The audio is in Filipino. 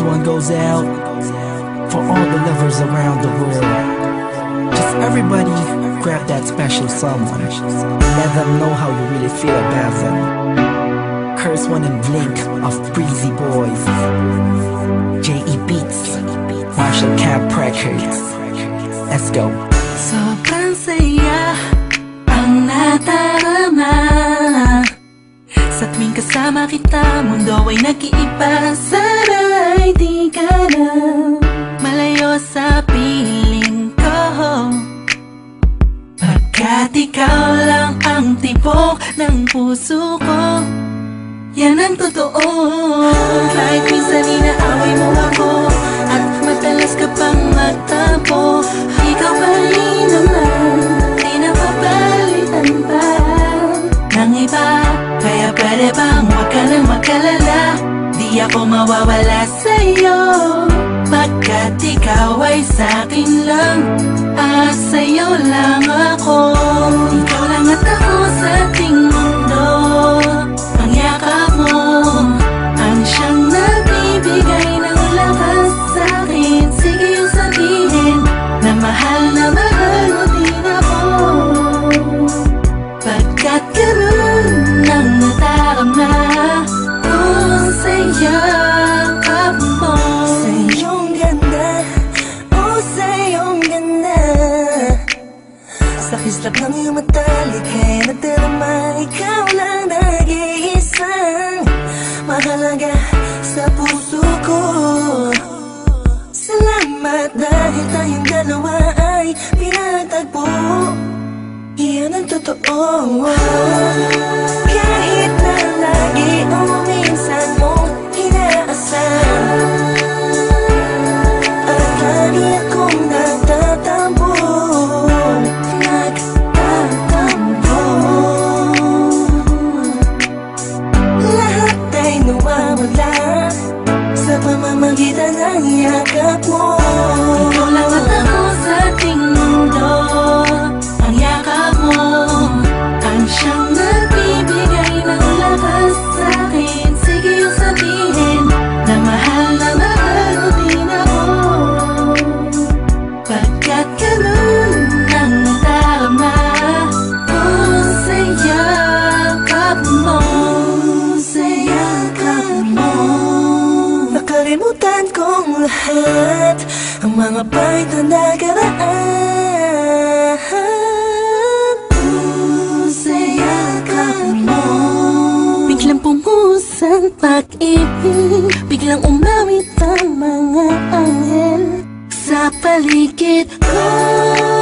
This one goes out for all the lovers around the world. Just everybody grab that special someone. Let them know how you really feel about them. Curse One and Blink of Breezy Boys, J.E. Beats, Marshall Camp Records. Let's go. Sobrang saya ang nadarama sa tuwing kasama kita. Mundo ay nag-iiba, sana'y di ka na malayo sa piling ko, pagkat ikaw lang ang tibok ng puso ko. Yan ang totoo. Kahit minsan inaaway mo ako at madalas ka pang magtampo, ikaw pa rin naman, di napapalitan pa ng iba. Kaya pwede bang wag ka nang mag-alala, di ako mawawala sa'yo, pagkat ikaw ay sa'kin lang, sa'yo lang ako. Ikaw lang at ako sa ating mundo. Ang yakap mo ang siyang nagbibigay ng lakas sa'kin. Sige yung sabihin na mahal mo din ako, pagkat ganun ang nadarama ko sa yakap mo. Sa iyong ganda, oh sa iyong ganda, sa kislap ng iyong mata, likha'y nadarama. Ikaw lang nag-iisang mahalaga sa puso ko. Salamat dahil tayong dalawa ay pinagtagpo. Iyan ang totoo. Kahit na lagi o minsan mong inaasahan, at lagi akong nagtatampo, lahat ay nawawala sa pamamagitan ng yakap mo. Ikaw lang at ako sa ating mundo. Ang yakap mo ang siyang nagbibigay ng lakas sa'kin. Sige yung sabihin na mahal mo din ako, pagkat ganun ang nadarama ko sa yakap mo. Sa yakap mo, nakalimutan kong lahat ang mga pahit na nakaraan. sa yakap mo, biglang pumuos ang pag-ibig, biglang umawit ang mga anghel sa paligid ko.